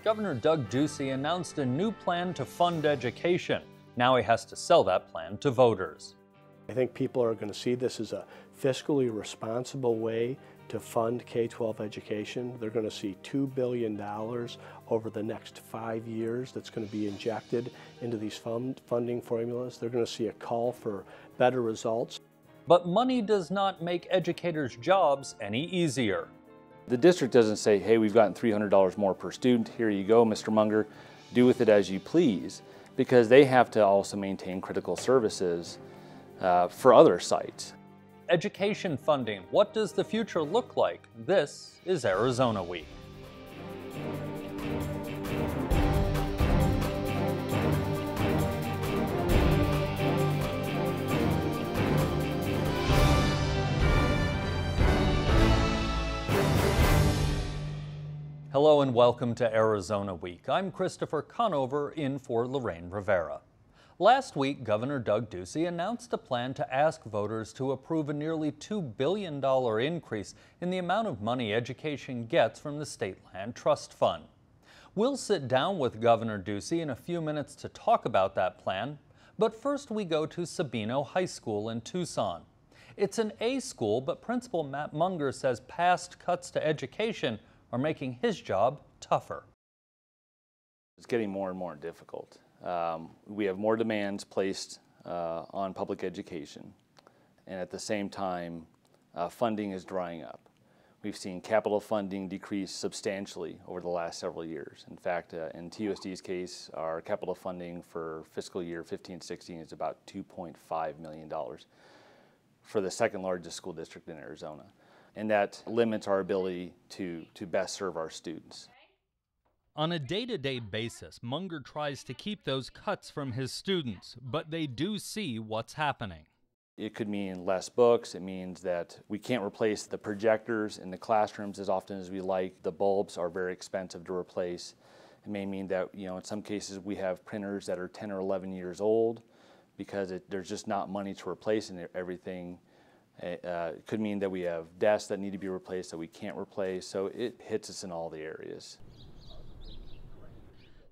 Governor Doug Ducey announced a new plan to fund education. Now he has to sell that plan to voters. I think people are going to see this as a fiscally responsible way to fund K-12 education. They're going to see $2 billion over the next 5 years that's going to be injected into these funding formulas. They're going to see a call for better results. But money does not make educators' jobs any easier. The district doesn't say, hey, we've gotten $300 more per student, here you go, Mr. Munger, do with it as you please, because they have to also maintain critical services for other sites. Education funding, what does the future look like? This is Arizona Week. Hello and welcome to Arizona Week. I'm Christopher Conover in for Lorraine Rivera. Last week, Governor Doug Ducey announced a plan to ask voters to approve a nearly $2 billion increase in the amount of money education gets from the State Land Trust Fund. We'll sit down with Governor Ducey in a few minutes to talk about that plan, but first we go to Sabino High School in Tucson. It's an A school, but Principal Matt Munger says past cuts to education are making his job tougher. It's getting more and more difficult. We have more demands placed on public education, and at the same time, funding is drying up. We've seen capital funding decrease substantially over the last several years. In fact, in TUSD's case, our capital funding for fiscal year 15-16 is about $2.5 million for the second largest school district in Arizona. And that limits our ability to best serve our students. On a day-to-day basis, Munger tries to keep those cuts from his students, but they do see what's happening. It could mean less books. It means that we can't replace the projectors in the classrooms as often as we like. The bulbs are very expensive to replace. It may mean that, in some cases we have printers that are 10 or 11 years old because there's just not money to replace everything. It could mean that we have desks that need to be replaced that we can't replace, so it hits us in all the areas.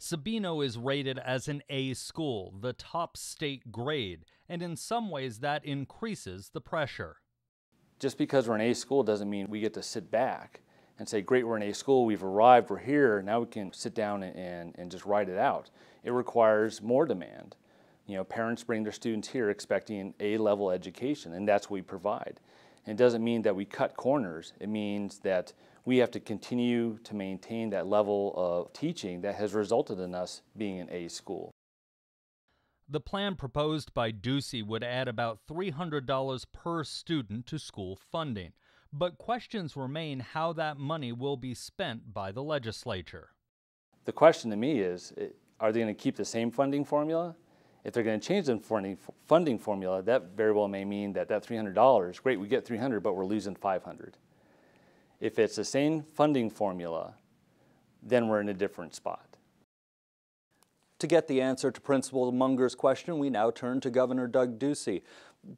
Sabino is rated as an A school, the top state grade, and in some ways that increases the pressure. Just because we're an A school doesn't mean we get to sit back and say, great, we're an A school, we've arrived, we're here, now we can sit down and just write it out. It requires more demand. Parents bring their students here expecting A-level education, and that's what we provide. And it doesn't mean that we cut corners. It means that we have to continue to maintain that level of teaching that has resulted in us being an A school. The plan proposed by Ducey would add about $300 per student to school funding, but questions remain how that money will be spent by the legislature. The question to me is, are they going to keep the same funding formula? If they're going to change the funding formula, that very well may mean that $300, great, we get $300, but we're losing $500. If it's the same funding formula, then we're in a different spot. To get the answer to Principal Munger's question, we now turn to Governor Doug Ducey.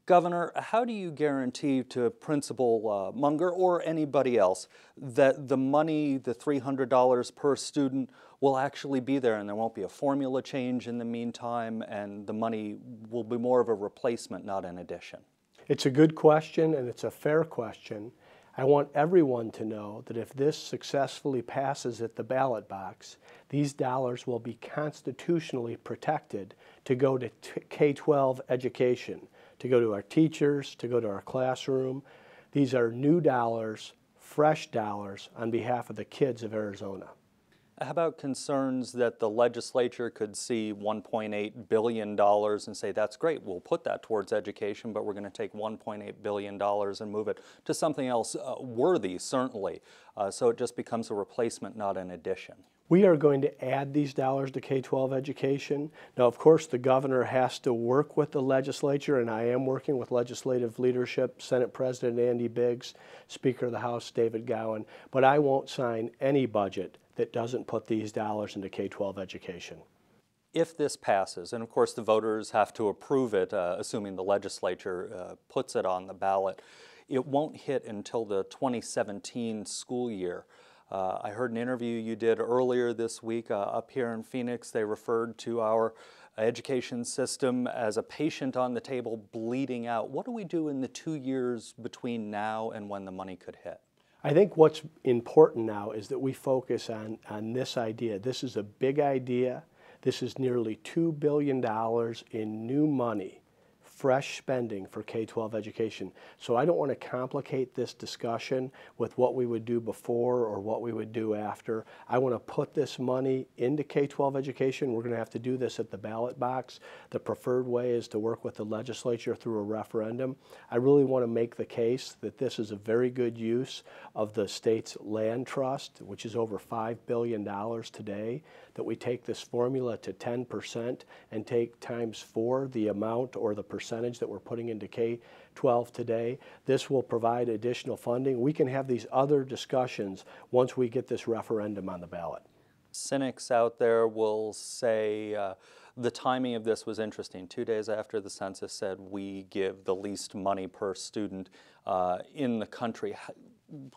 Governor, how do you guarantee to Principal Munger or anybody else that the money, the $300 per student, will actually be there and there won't be a formula change in the meantime and the money will be more of a replacement, not an addition? It's a good question and it's a fair question. I want everyone to know that if this successfully passes at the ballot box, these dollars will be constitutionally protected to go to K-12 education, to go to our teachers, to go to our classroom. These are new dollars, fresh dollars on behalf of the kids of Arizona. How about concerns that the legislature could see $1.8 billion and say, that's great, we'll put that towards education, but we're going to take $1.8 billion and move it to something else worthy, certainly, so it just becomes a replacement, not an addition? We are going to add these dollars to K-12 education. Now, of course, the governor has to work with the legislature, and I am working with legislative leadership, Senate President Andy Biggs, Speaker of the House David Gowan, but I won't sign any budget that doesn't put these dollars into K-12 education. If this passes, and of course the voters have to approve it, assuming the legislature puts it on the ballot, it won't hit until the 2017 school year. I heard an interview you did earlier this week up here in Phoenix. They referred to our education system as a patient on the table bleeding out. What do we do in the 2 years between now and when the money could hit? I think what's important now is that we focus on this idea. This is a big idea. This is nearly $2 billion in new money, fresh spending for K-12 education. So I don't want to complicate this discussion with what we would do before or what we would do after. I want to put this money into K-12 education. We're going to have to do this at the ballot box. The preferred way is to work with the legislature through a referendum. I really want to make the case that this is a very good use of the state's land trust, which is over $5 billion today, that we take this formula to 10% and take times 4 the amount or the percentage that we're putting into K-12 today. This will provide additional funding. We can have these other discussions once we get this referendum on the ballot. Cynics out there will say the timing of this was interesting. 2 days after the census said we give the least money per student in the country.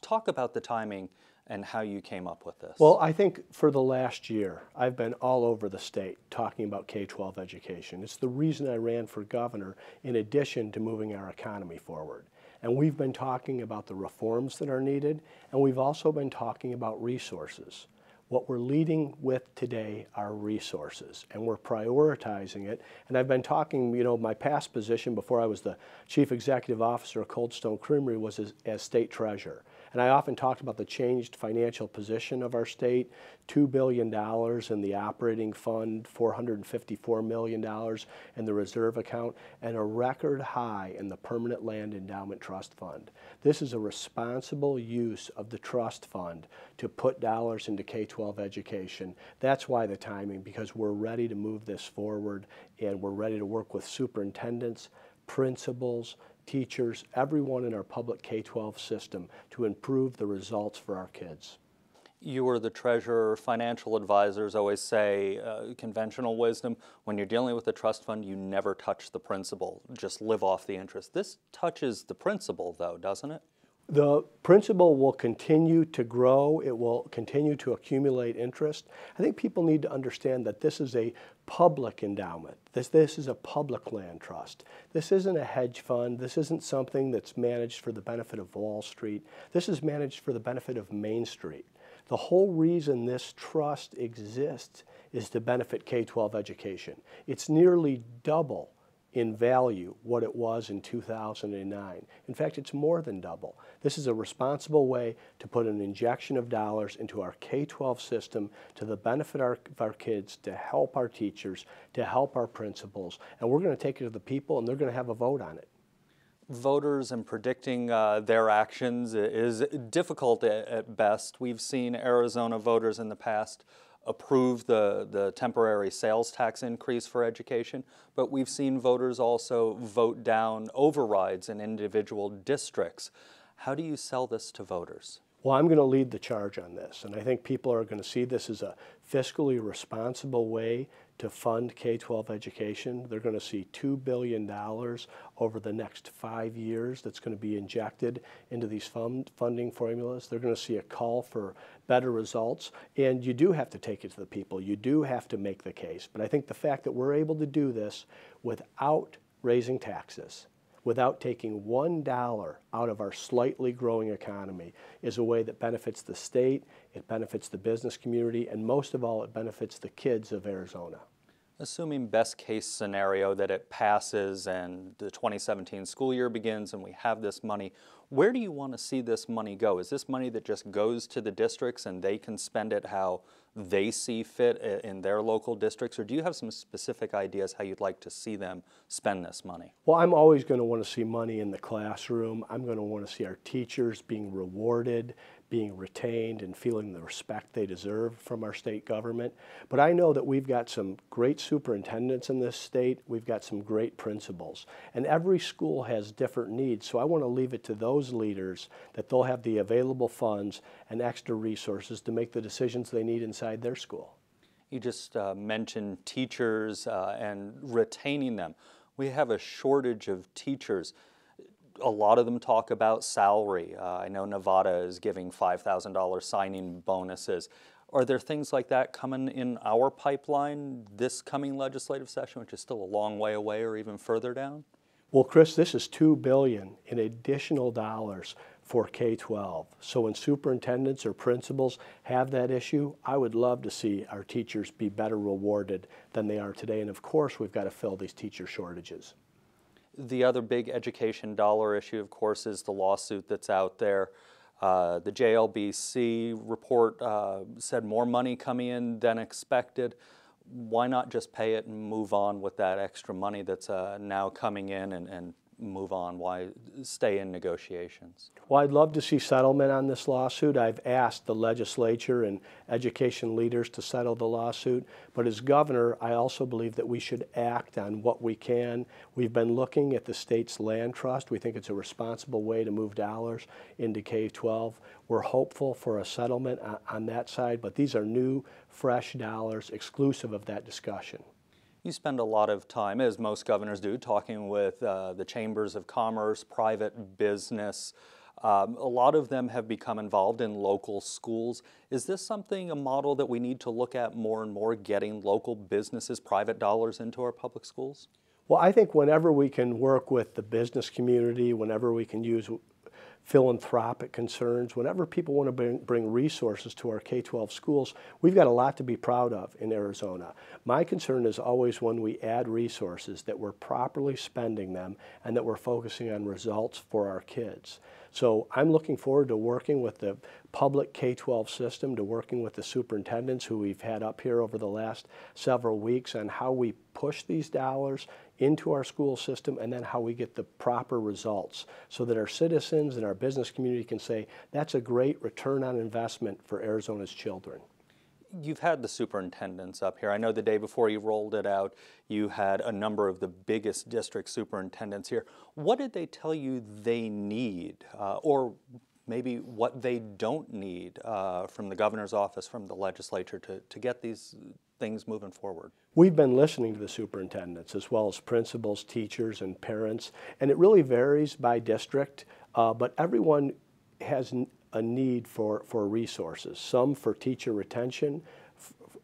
Talk about the timing and how you came up with this. Well, I think for the last year, I've been all over the state talking about K-12 education. It's the reason I ran for governor, in addition to moving our economy forward. And we've been talking about the reforms that are needed, and we've also been talking about resources. What we're leading with today are resources, and we're prioritizing it. And I've been talking, my past position before I was the chief executive officer of Cold Stone Creamery was as state treasurer. And I often talked about the changed financial position of our state, $2 billion in the operating fund, $454 million in the reserve account, and a record high in the Permanent Land Endowment Trust Fund. This is a responsible use of the trust fund to put dollars into K-12 education. That's why the timing, because we're ready to move this forward, and we're ready to work with superintendents, principals, teachers, everyone in our public K-12 system to improve the results for our kids. You were the treasurer. Financial advisors always say, conventional wisdom, when you're dealing with a trust fund, you never touch the principal, just live off the interest. This touches the principal, though, doesn't it? The principal will continue to grow. It will continue to accumulate interest. I think people need to understand that this is a public endowment. This is a public land trust. This isn't a hedge fund. This isn't something that's managed for the benefit of Wall Street. This is managed for the benefit of Main Street. The whole reason this trust exists is to benefit K-12 education. It's nearly double in value what it was in 2009. In fact, it's more than double. This is a responsible way to put an injection of dollars into our K-12 system to the benefit of our kids, to help our teachers, to help our principals, and we're going to take it to the people, and they're going to have a vote on it. Voters and predicting their actions is difficult at best. We've seen Arizona voters in the past approve the temporary sales tax increase for education, but we've seen voters also vote down overrides in individual districts. How do you sell this to voters? Well, I'm going to lead the charge on this, and I think people are going to see this as a fiscally responsible way to fund K-12 education. They're going to see $2 billion over the next 5 years that's going to be injected into these funding formulas. They're going to see a call for better results, and you do have to take it to the people. You do have to make the case, but I think the fact that we're able to do this without raising taxes, without taking $1 out of our slightly growing economy, is a way that benefits the state, it benefits the business community, and most of all, it benefits the kids of Arizona. Assuming best case scenario that it passes and the 2017 school year begins and we have this money, where do you want to see this money go? Is this money that just goes to the districts and they can spend it how they see fit in their local districts, or do you have some specific ideas how you'd like to see them spend this money? Well, I'm always going to want to see money in the classroom. I'm going to want to see our teachers being rewarded, being retained, and feeling the respect they deserve from our state government. But I know that we've got some great superintendents in this state. We've got some great principals. And every school has different needs, so I want to leave it to those leaders that they'll have the available funds and extra resources to make the decisions they need inside their school. You just mentioned teachers and retaining them. We have a shortage of teachers. a lot of them talk about salary. I know Nevada is giving $5,000 signing bonuses. Are there things like that coming in our pipeline this coming legislative session, which is still a long way away or even further down? Well, Chris, this is $2 billion in additional dollars for K-12. So when superintendents or principals have that issue, I would love to see our teachers be better rewarded than they are today. And of course, we've got to fill these teacher shortages. The other big education dollar issue, of course, is the lawsuit that's out there. The JLBC report said more money coming in than expected. Why not just pay it and move on with that extra money that's now coming in and move on? Why stay in negotiations? Well, I'd love to see settlement on this lawsuit. I've asked the legislature and education leaders to settle the lawsuit, but as governor, I also believe that we should act on what we can. We've been looking at the state's land trust. We think it's a responsible way to move dollars into K-12. We're hopeful for a settlement on that side, but these are new, fresh dollars exclusive of that discussion. You spend a lot of time, as most governors do, talking with the chambers of commerce, private business. A lot of them have become involved in local schools. Is this something, a model that we need to look at more and more, getting local businesses, private dollars into our public schools? Well, I think whenever we can work with the business community, whenever we can use philanthropic concerns, whenever people want to bring resources to our K-12 schools, we've got a lot to be proud of in Arizona. My concern is always when we add resources that we're properly spending them and that we're focusing on results for our kids. So I'm looking forward to working with the public K-12 system, to working with the superintendents who we've had up here over the last several weeks on how we push these dollars into our school system and then how we get the proper results so that our citizens and our business community can say, that's a great return on investment for Arizona's children. You've had the superintendents up here. I know the day before you rolled it out, you had a number of the biggest district superintendents here. What did they tell you they need, or maybe what they don't need from the governor's office, from the legislature to get these things moving forward? We've been listening to the superintendents as well as principals, teachers, and parents, and it really varies by district, but everyone has a need for resources, some for teacher retention,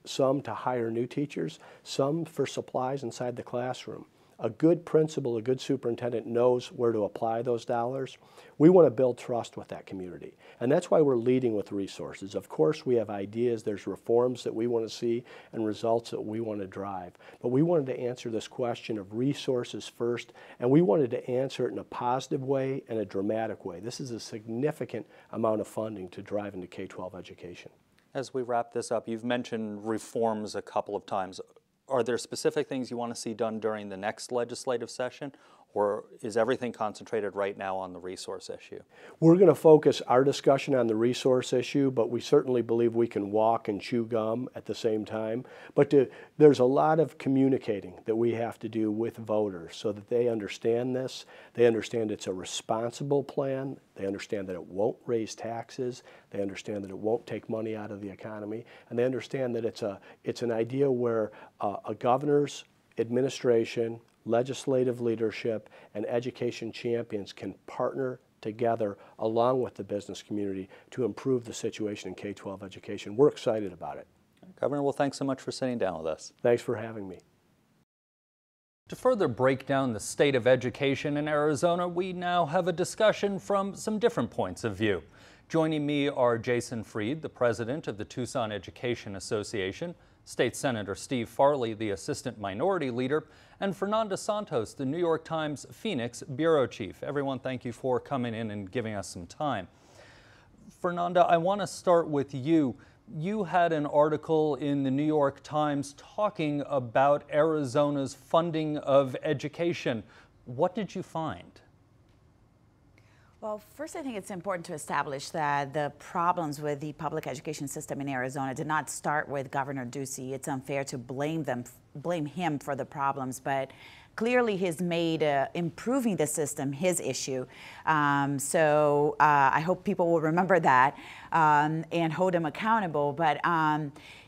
some to hire new teachers, some for supplies inside the classroom. A good principal, a good superintendent knows where to apply those dollars. We want to build trust with that community, and that's why we're leading with resources. Of course, we have ideas, there's reforms that we want to see and results that we want to drive, but we wanted to answer this question of resources first, and we wanted to answer it in a positive way and a dramatic way. This is a significant amount of funding to drive into K-12 education. As we wrap this up, you've mentioned reforms a couple of times. Are there specific things you want to see done during the next legislative session, or is everything concentrated right now on the resource issue? We're going to focus our discussion on the resource issue, but we certainly believe we can walk and chew gum at the same time. But there's a lot of communicating that we have to do with voters so that they understand this. They understand it's a responsible plan. They understand that it won't raise taxes. They understand that it won't take money out of the economy. And they understand that it's an idea where a governor's administration, legislative leadership, and education champions can partner together along with the business community to improve the situation in K-12 education. We're excited about it. Governor, well, thanks so much for sitting down with us. Thanks for having me. To further break down the state of education in Arizona, we now have a discussion from some different points of view. Joining me are Jason Freed, the president of the Tucson Education Association, State Senator Steve Farley, the Assistant Minority Leader, and Fernanda Santos, the New York Times Phoenix Bureau Chief. Everyone, thank you for coming in and giving us some time. Fernanda, I want to start with you. You had an article in the New York Times talking about Arizona's funding of education. What did you find? Well, first, I think it's important to establish that the problems with the public education system in Arizona did not start with Governor Ducey. It's unfair to blame him for the problems, but clearly he's made improving the system his issue. I hope people will remember that and hold him accountable. But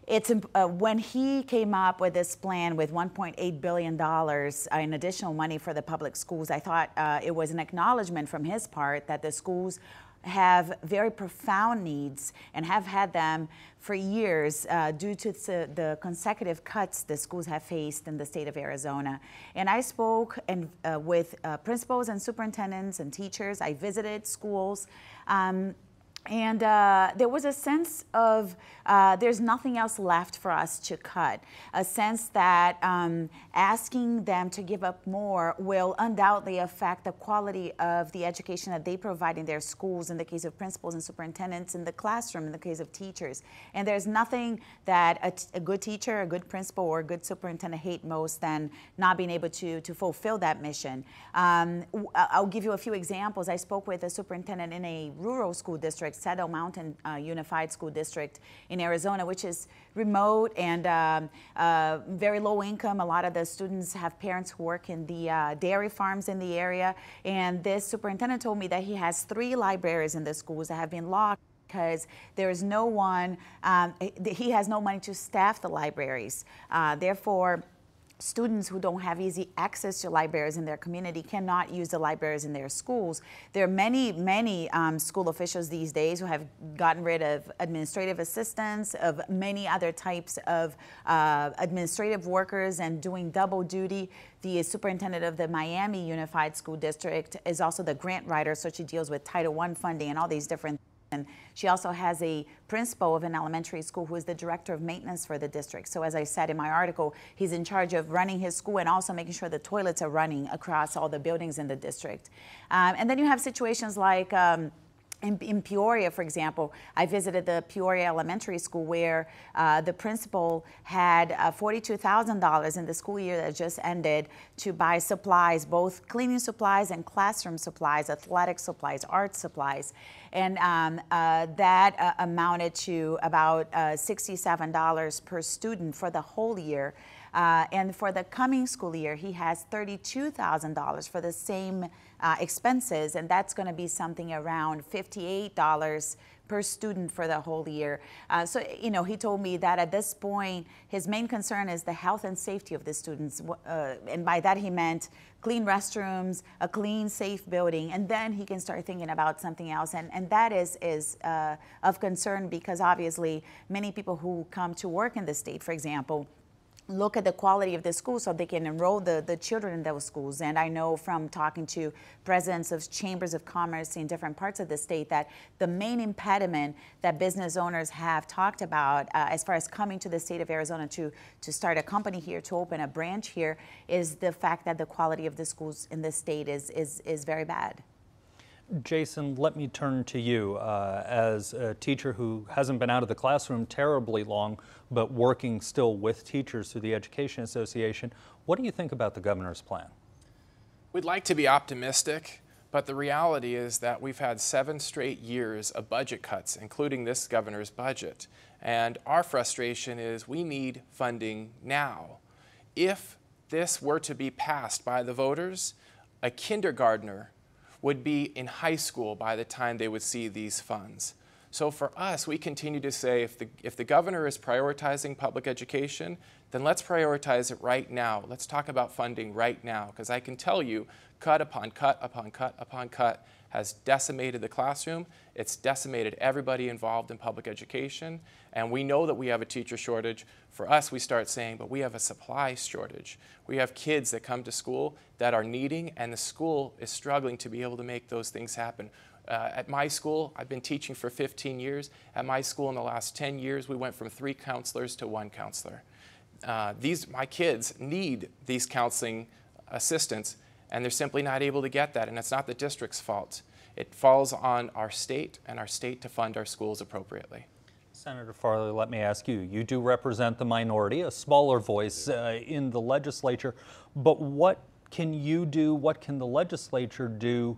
it's when he came up with this plan with $1.8 billion in additional money for the public schools, I thought it was an acknowledgement from his part that the schools have very profound needs and have had them for years due to the consecutive cuts the schools have faced in the state of Arizona. And I spoke with principals and superintendents and teachers. I visited schools. And there was a sense of there's nothing else left for us to cut, a sense that asking them to give up more will undoubtedly affect the quality of the education that they provide in their schools, in the case of principals and superintendents, in the classroom, in the case of teachers. And there's nothing that a good teacher, a good principal, or a good superintendent hate most than not being able to fulfill that mission. I'll give you a few examples. I spoke with a superintendent in a rural school district, Saddle Mountain Unified School District in Arizona, which is remote and very low income. A lot of the students have parents who work in the dairy farms in the area. And this superintendent told me that he has 3 libraries in the schools that have been locked because there is no one, he has no money to staff the libraries. Therefore, students who don't have easy access to libraries in their community cannot use the libraries in their schools. There are many school officials these days who have gotten rid of administrative assistants, of many other types of administrative workers, and doing double duty. The superintendent of the Miami Unified School District is also the grant writer, so she deals with Title I funding and all these different things. And she also has a principal of an elementary school who is the director of maintenance for the district. So as I said in my article, he's in charge of running his school and also making sure the toilets are running across all the buildings in the district. And then you have situations like in Peoria, for example. I visited the Peoria Elementary School where the principal had $42,000 in the school year that just ended to buy supplies, both cleaning supplies and classroom supplies, athletic supplies, art supplies. And that amounted to about $67 per student for the whole year. And for the coming school year, he has $32,000 for the same expenses, and that's going to be something around $58 per student for the whole year. So, you know, he told me that at this point, his main concern is the health and safety of the students. And by that, he meant clean restrooms, a clean, safe building, and then he can start thinking about something else. And that is of concern because obviously many people who come to work in the state, for example, look at the quality of the school so they can enroll the children in those schools. And I know from talking to presidents of chambers of commerce in different parts of the state that the main impediment that business owners have talked about as far as coming to the state of Arizona to start a company here, to open a branch here, is the fact that the quality of the schools in the state is very bad. Jason, let me turn to you as a teacher who hasn't been out of the classroom terribly long, but working still with teachers through the Education Association. What do you think about the governor's plan? We'd like to be optimistic, but the reality is that we've had 7 straight years of budget cuts, including this governor's budget. And our frustration is we need funding now. If this were to be passed by the voters, a kindergartner would be in high school by the time they would see these funds. So for us, we continue to say if the governor is prioritizing public education, then let's prioritize it right now. Let's talk about funding right now, because I can tell you cut upon cut upon cut upon cut has decimated the classroom. It's decimated everybody involved in public education. And we know that we have a teacher shortage. For us, we start saying, but we have a supply shortage. We have kids that come to school that are needing, and the school is struggling to be able to make those things happen. At my school, I've been teaching for 15 years. At my school in the last 10 years, we went from 3 counselors to 1 counselor. My kids need these counseling assistants, and they're simply not able to get that, and it's not the district's fault. It falls on our state and our state to fund our schools appropriately. Senator Farley, let me ask you, you do represent the minority, a smaller voice in the legislature, but what can you do, what can the legislature do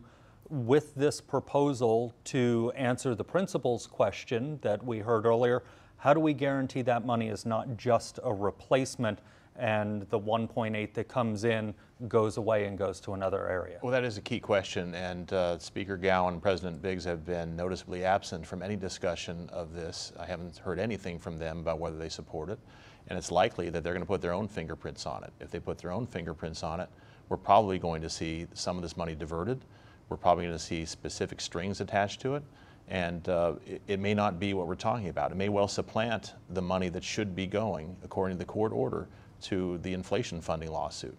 with this proposal to answer the principal's question that we heard earlier? How do we guarantee that money is not just a replacement and the 1.8 that comes in goes away and goes to another area? Well, that is a key question, and Speaker Gowan and President Biggs have been noticeably absent from any discussion of this. I haven't heard anything from them about whether they support it, and it's likely that they're going to put their own fingerprints on it. If they put their own fingerprints on it, we're probably going to see some of this money diverted. We're probably going to see specific strings attached to it, and it may not be what we're talking about. It may well supplant the money that should be going, according to the court order, to the inflation funding lawsuit.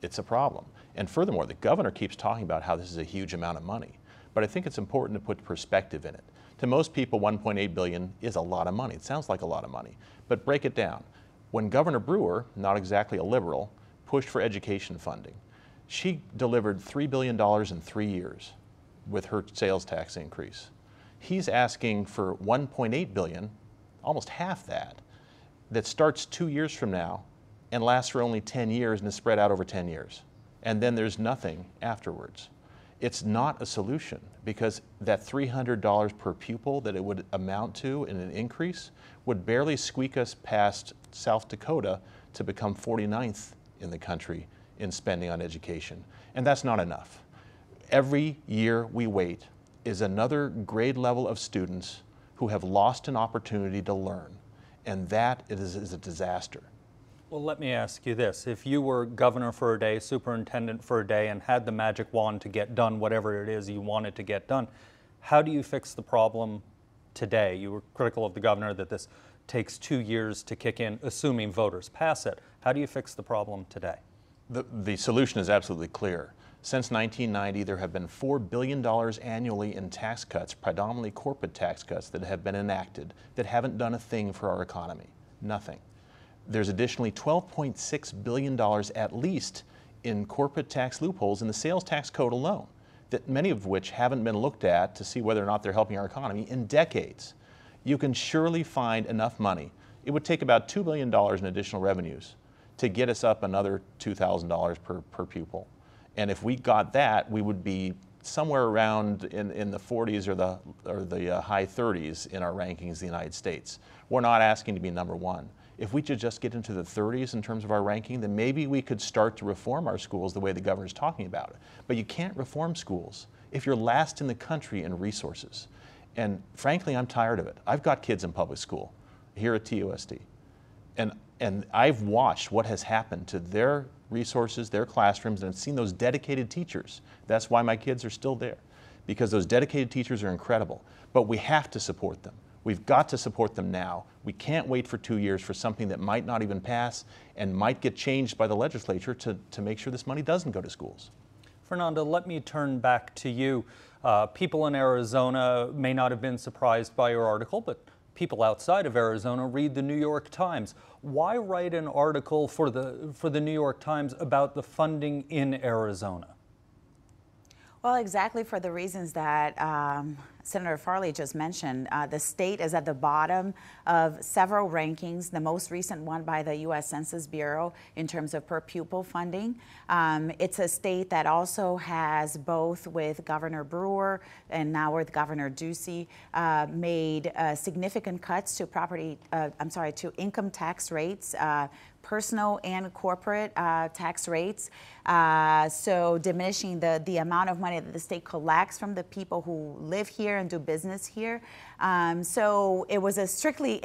It's a problem. And furthermore, the governor keeps talking about how this is a huge amount of money. But I think it's important to put perspective in it. To most people, $1.8 billion is a lot of money. It sounds like a lot of money. But break it down. When Governor Brewer, not exactly a liberal, pushed for education funding, she delivered $3 billion in 3 years with her sales tax increase. He's asking for $1.8 billion, almost half that starts 2 years from now and lasts for only 10 years and is spread out over 10 years. And then there's nothing afterwards. It's not a solution, because that $300 per pupil that it would amount to in an increase would barely squeak us past South Dakota to become 49th in the country in spending on education. And that's not enough. Every year we wait is another grade level of students who have lost an opportunity to learn. And that is a disaster. Well, let me ask you this. If you were governor for a day, superintendent for a day, and had the magic wand to get done whatever it is you wanted to get done, how do you fix the problem today? You were critical of the governor that this takes 2 years to kick in, assuming voters pass it. How do you fix the problem today? The solution is absolutely clear. Since 1990, there have been $4 billion annually in tax cuts, predominantly corporate tax cuts, that have been enacted that haven't done a thing for our economy. Nothing. There's additionally $12.6 billion at least in corporate tax loopholes in the sales tax code alone, that many of which haven't been looked at to see whether or not they're helping our economy in decades. You can surely find enough money. It would take about $2 billion in additional revenues to get us up another $2,000 per pupil. And if we got that, we would be somewhere around in the 40s or the high 30s in our rankings in the United States. We're not asking to be number one. If we could just get into the 30s in terms of our ranking, then maybe we could start to reform our schools the way the governor's talking about it. But you can't reform schools if you're last in the country in resources. And frankly, I'm tired of it. I've got kids in public school here at TUSD. And I've watched what has happened to their resources, their classrooms, and I've seen those dedicated teachers. That's why my kids are still there, because those dedicated teachers are incredible. But we have to support them. We've got to support them now. We can't wait for 2 years for something that might not even pass and might get changed by the legislature to make sure this money doesn't go to schools. Fernanda, let me turn back to you. People in Arizona may not have been surprised by your article, but people outside of Arizona read the New York Times. Why write an article for the New York Times about the funding in Arizona? Well, exactly for the reasons that Senator Farley just mentioned. The state is at the bottom of several rankings, the most recent one by the U.S. Census Bureau in terms of per pupil funding. It's a state that also has, both with Governor Brewer and now with Governor Ducey, made significant cuts to to income tax rates, personal and corporate tax rates, so diminishing the amount of money that the state collects from the people who live here and do business here. So it was strictly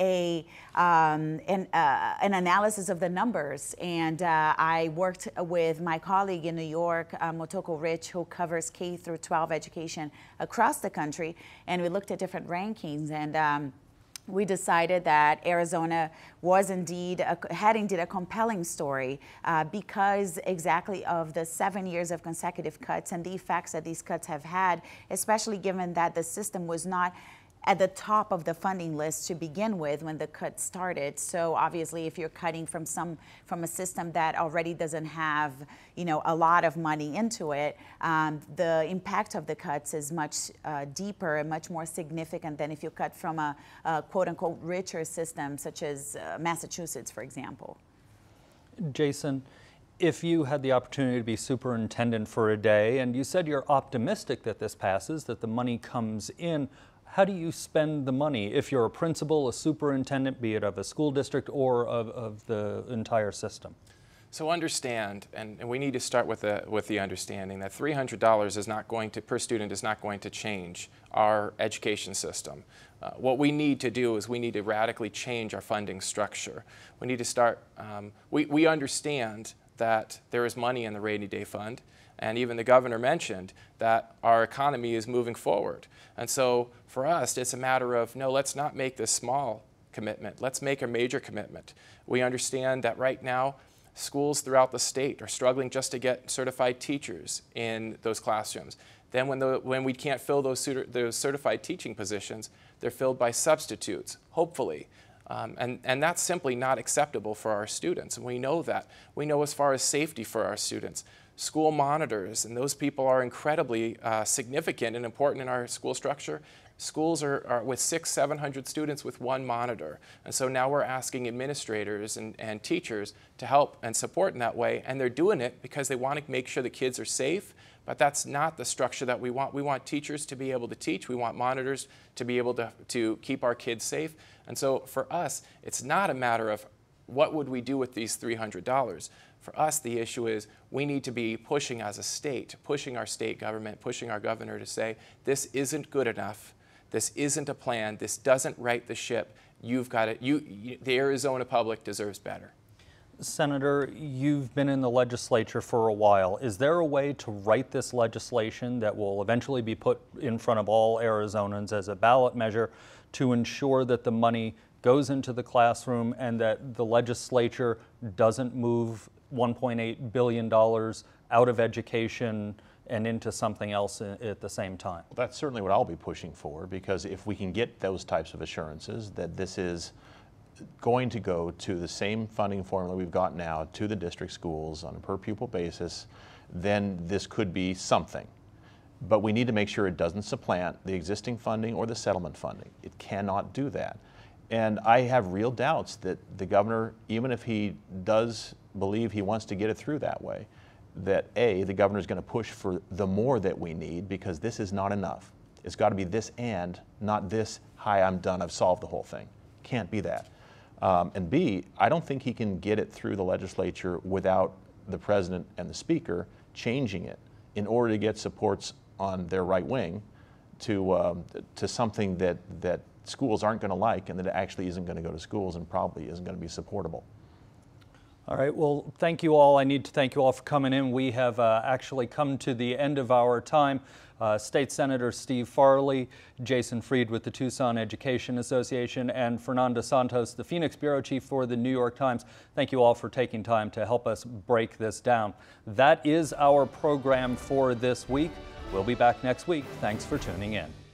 an analysis of the numbers, and I worked with my colleague in New York, Motoko Rich, who covers K through 12 education across the country, and we looked at different rankings, and we decided that Arizona was indeed had a compelling story because exactly of the 7 years of consecutive cuts and the effects that these cuts have had, especially given that the system was not at the top of the funding list to begin with when the cut started. So obviously, if you're cutting from a system that already doesn't have, a lot of money into it, the impact of the cuts is much deeper and much more significant than if you cut from a quote-unquote richer system such as Massachusetts, for example. Jason, if you had the opportunity to be superintendent for a day, and you said you're optimistic that this passes, that the money comes in, How do you spend the money if you're a principal, a superintendent, be it of a school district or of the entire system? So understand, and we need to start with the understanding that $300 is not going to, per student, is not going to change our education system. What we need to do is we need to radically change our funding structure. We need to start, we understand that there is money in the rainy day fund, and even the governor mentioned that our economy is moving forward. And so for us, it's a matter of, no, let's not make this small commitment. Let's make a major commitment. We understand that right now, schools throughout the state are struggling just to get certified teachers in those classrooms. Then when we can't fill those certified teaching positions, they're filled by substitutes, hopefully. And that's simply not acceptable for our students, and we know that. We know as far as safety for our students, school monitors, and those people are incredibly significant and important in our school structure. Schools are with 600-700 students with one monitor, and so now we're asking administrators and teachers to help and support in that way, and they're doing it because they want to make sure the kids are safe, but that's not the structure that we want. We want teachers to be able to teach. We want monitors to be able to keep our kids safe, and so for us, it's not a matter of what would we do with these $300. For us, the issue is we need to be pushing as a state, pushing our state government, pushing our governor to say, this isn't good enough. This isn't a plan. This doesn't right the ship. You've got it. The Arizona public deserves better. Senator, you've been in the legislature for a while. Is there a way to write this legislation that will eventually be put in front of all Arizonans as a ballot measure to ensure that the money goes into the classroom and that the legislature doesn't move $1.8 billion out of education and into something else at the same time? Well, that's certainly what I'll be pushing for, because if we can get those types of assurances that this is going to go to the same funding formula we've got now to the district schools on a per pupil basis, then this could be something. But we need to make sure it doesn't supplant the existing funding or the settlement funding. It cannot do that. And I have real doubts that the governor, even if he does believe he wants to get it through that way, that A, the governor is going to push for the more that we need, because this is not enough. It's got to be this and, not this, hi, I'm done, I've solved the whole thing. Can't be that. And B, I don't think he can get it through the legislature without the president and the speaker changing it in order to get supports on their right wing to something that schools aren't going to like and that actually isn't going to go to schools and probably isn't going to be supportable. All right, well, thank you all. I need to thank you all for coming in. We have actually come to the end of our time. State Senator Steve Farley, Jason Freed with the Tucson Education Association, and Fernando Santos, the Phoenix Bureau Chief for the New York Times. Thank you all for taking time to help us break this down. That is our program for this week. We'll be back next week. Thanks for tuning in.